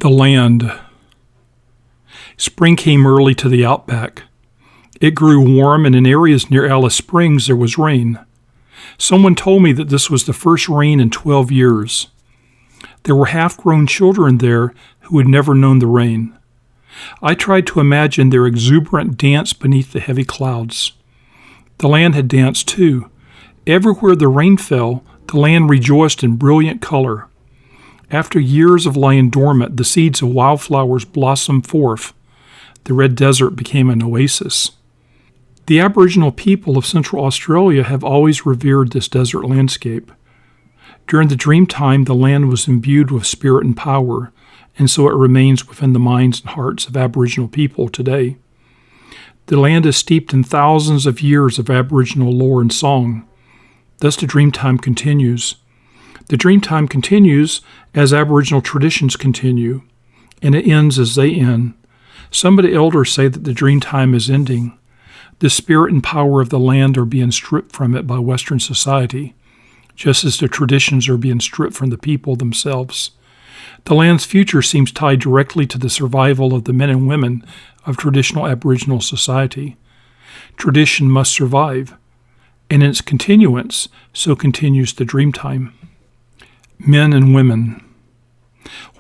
The land. Spring came early to the Outback. It grew warm, and in areas near Alice Springs there was rain. Someone told me that this was the first rain in 12 years. There were half-grown children there who had never known the rain. I tried to imagine their exuberant dance beneath the heavy clouds. The land had danced too. Everywhere the rain fell, the land rejoiced in brilliant color. After years of lying dormant, the seeds of wildflowers blossomed forth. The red desert became an oasis. The Aboriginal people of Central Australia have always revered this desert landscape. During the dream time, the land was imbued with spirit and power, and so it remains within the minds and hearts of Aboriginal people today. The land is steeped in thousands of years of Aboriginal lore and song. Thus the dream time continues. The dream time continues as Aboriginal traditions continue, and it ends as they end. Some of the elders say that the dream time is ending. The spirit and power of the land are being stripped from it by Western society, just as the traditions are being stripped from the people themselves. The land's future seems tied directly to the survival of the men and women of traditional Aboriginal society. Tradition must survive, and in its continuance, so continues the dream time. Men and women.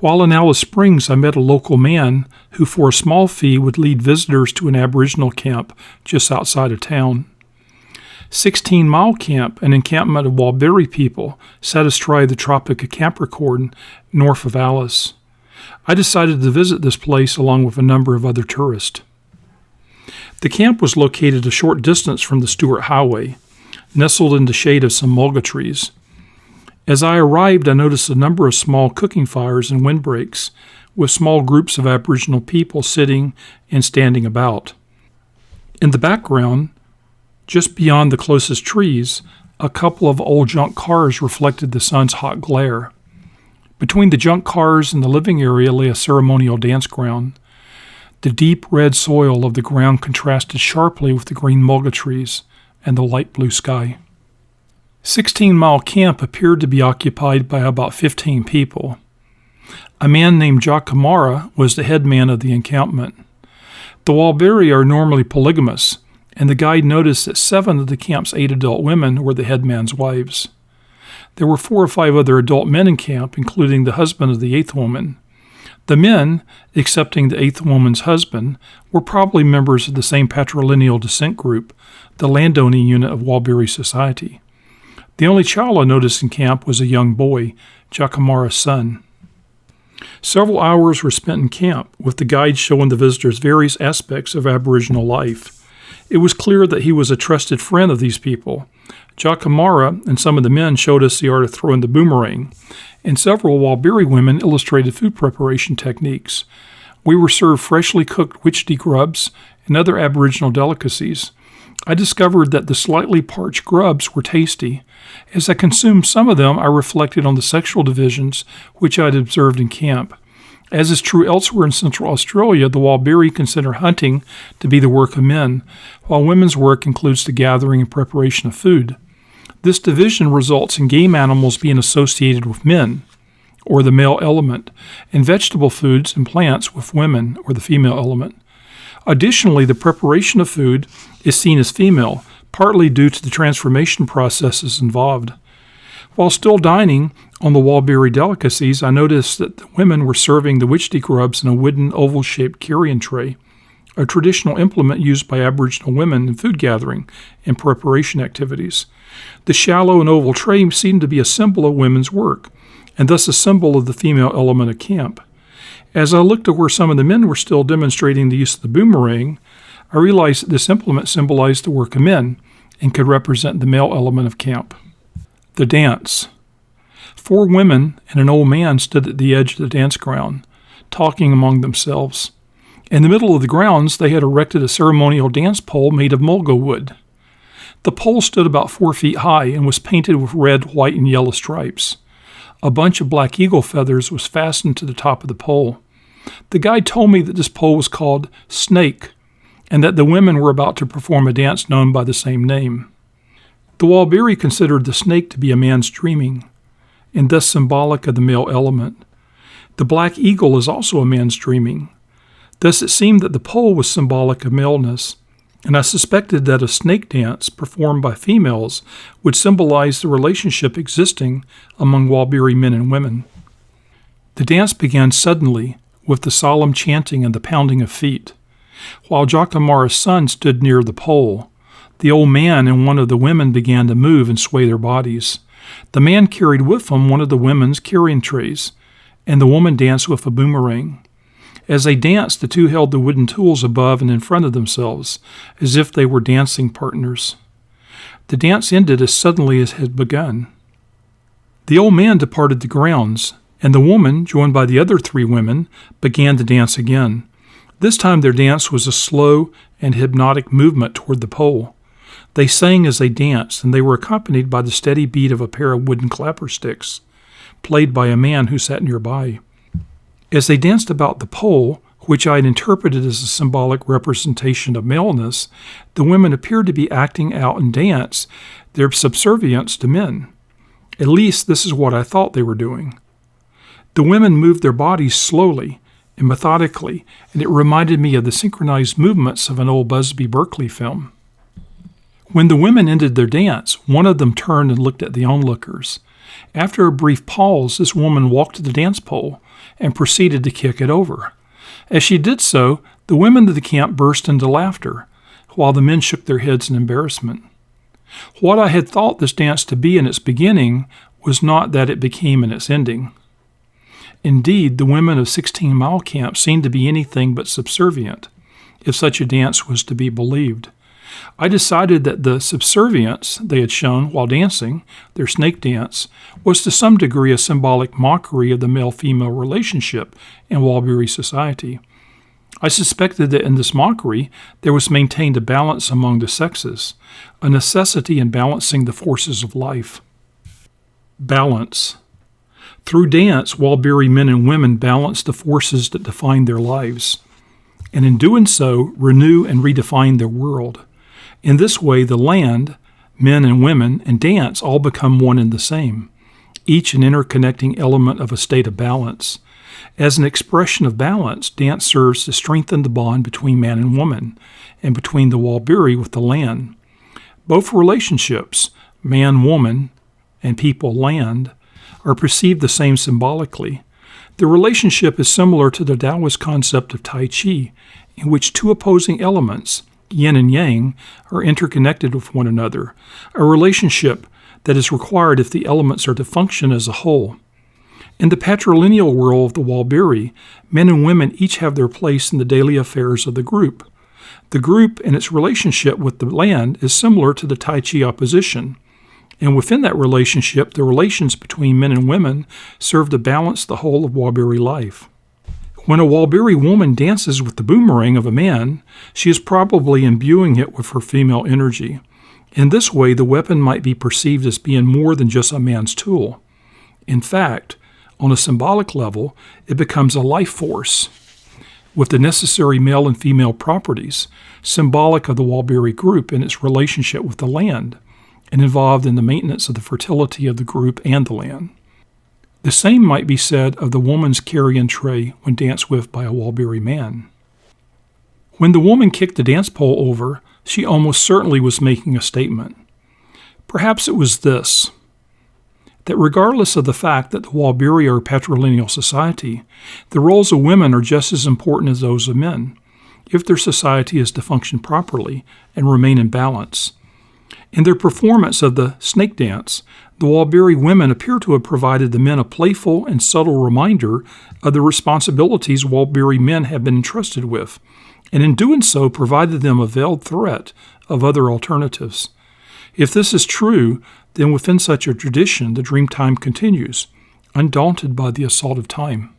While in Alice Springs, I met a local man who for a small fee would lead visitors to an Aboriginal camp just outside of town. 16 Mile Camp, an encampment of Warlpiri people, sat astride the Tropic of Capricorn north of Alice. I decided to visit this place along with a number of other tourists. The camp was located a short distance from the Stewart Highway, nestled in the shade of some mulga trees. As I arrived, I noticed a number of small cooking fires and windbreaks, with small groups of Aboriginal people sitting and standing about. In the background, just beyond the closest trees, a couple of old junk cars reflected the sun's hot glare. Between the junk cars and the living area lay a ceremonial dance ground. The deep red soil of the ground contrasted sharply with the green mulga trees and the light blue sky. 16 Mile Camp appeared to be occupied by about 15 people. A man named Jacamara was the head man of the encampment. The Warlpiri are normally polygamous, and the guide noticed that 7 of the camp's 8 adult women were the head man's wives. There were 4 or 5 other adult men in camp, including the husband of the 8th woman. The men, excepting the 8th woman's husband, were probably members of the same patrilineal descent group, the landowning unit of Warlpiri society. The only child I noticed in camp was a young boy, Jacamara's son. Several hours were spent in camp, with the guide showing the visitors various aspects of Aboriginal life. It was clear that he was a trusted friend of these people. Jacamara and some of the men showed us the art of throwing the boomerang, and several Warlpiri women illustrated food preparation techniques. We were served freshly cooked witchetty grubs and other Aboriginal delicacies. I discovered that the slightly parched grubs were tasty. As I consumed some of them, I reflected on the sexual divisions which I had observed in camp. As is true elsewhere in Central Australia, the Warlpiri consider hunting to be the work of men, while women's work includes the gathering and preparation of food. This division results in game animals being associated with men, or the male element, and vegetable foods and plants with women, or the female element. Additionally, the preparation of food is seen as female, partly due to the transformation processes involved. While still dining on the Warlpiri delicacies, I noticed that the women were serving the witchetty grubs in a wooden oval-shaped carrion tray, a traditional implement used by Aboriginal women in food gathering and preparation activities. The shallow and oval tray seemed to be a symbol of women's work, and thus a symbol of the female element of camp. As I looked to where some of the men were still demonstrating the use of the boomerang, I realized that this implement symbolized the work of men and could represent the male element of camp. The dance. 4 women and an old man stood at the edge of the dance ground, talking among themselves. In the middle of the grounds, they had erected a ceremonial dance pole made of mulga wood. The pole stood about 4 feet high and was painted with red, white, and yellow stripes. A bunch of black eagle feathers was fastened to the top of the pole. The guide told me that this pole was called Snake, and that the women were about to perform a dance known by the same name. The Warlpiri considered the snake to be a man's dreaming, and thus symbolic of the male element. The black eagle is also a man's dreaming. Thus it seemed that the pole was symbolic of maleness, and I suspected that a snake dance performed by females would symbolize the relationship existing among Warlpiri men and women. The dance began suddenly, with the solemn chanting and the pounding of feet. While Jacamara's son stood near the pole, the old man and one of the women began to move and sway their bodies. The man carried with him one of the women's carrying trays, and the woman danced with a boomerang. As they danced, the two held the wooden tools above and in front of themselves, as if they were dancing partners. The dance ended as suddenly as it had begun. The old man departed the grounds, and the woman, joined by the other 3 women, began to dance again. This time their dance was a slow and hypnotic movement toward the pole. They sang as they danced, and they were accompanied by the steady beat of a pair of wooden clapper sticks, played by a man who sat nearby. As they danced about the pole, which I had interpreted as a symbolic representation of maleness, the women appeared to be acting out in dance their subservience to men. At least this is what I thought they were doing. The women moved their bodies slowly and methodically, and it reminded me of the synchronized movements of an old Busby Berkeley film. When the women ended their dance, one of them turned and looked at the onlookers. After a brief pause, this woman walked to the dance pole and proceeded to kick it over. As she did so, the women of the camp burst into laughter, while the men shook their heads in embarrassment. What I had thought this dance to be in its beginning was not that it became in its ending. Indeed, the women of 16 Mile Camp seemed to be anything but subservient, if such a dance was to be believed. I decided that the subservience they had shown while dancing, their snake dance, was to some degree a symbolic mockery of the male-female relationship in Warlpiri society. I suspected that in this mockery there was maintained a balance among the sexes, a necessity in balancing the forces of life. Balance. Through dance, Warlpiri men and women balance the forces that define their lives, and in doing so, renew and redefine their world. In this way, the land, men and women, and dance all become one and the same, each an interconnecting element of a state of balance. As an expression of balance, dance serves to strengthen the bond between man and woman, and between the Warlpiri with the land. Both relationships, man-woman and people-land, are perceived the same symbolically. The relationship is similar to the Taoist concept of Tai Chi, in which 2 opposing elements, yin and yang, are interconnected with one another, a relationship that is required if the elements are to function as a whole. In the patrilineal world of the Warlpiri, men and women each have their place in the daily affairs of the group. The group and its relationship with the land is similar to the Tai Chi opposition, and within that relationship, the relations between men and women serve to balance the whole of Warlpiri life. When a Warlpiri woman dances with the boomerang of a man, she is probably imbuing it with her female energy. In this way, the weapon might be perceived as being more than just a man's tool. In fact, on a symbolic level, it becomes a life force with the necessary male and female properties, symbolic of the Warlpiri group and its relationship with the land, and involved in the maintenance of the fertility of the group and the land. The same might be said of the woman's carrying tray when danced with by a Warlpiri man. When the woman kicked the dance pole over, she almost certainly was making a statement. Perhaps it was this: that regardless of the fact that the Warlpiri are a patrilineal society, the roles of women are just as important as those of men, if their society is to function properly and remain in balance. In their performance of the snake dance, the Warlpiri women appear to have provided the men a playful and subtle reminder of the responsibilities Warlpiri men have been entrusted with, and in doing so provided them a veiled threat of other alternatives. If this is true, then within such a tradition the dream time continues, undaunted by the assault of time.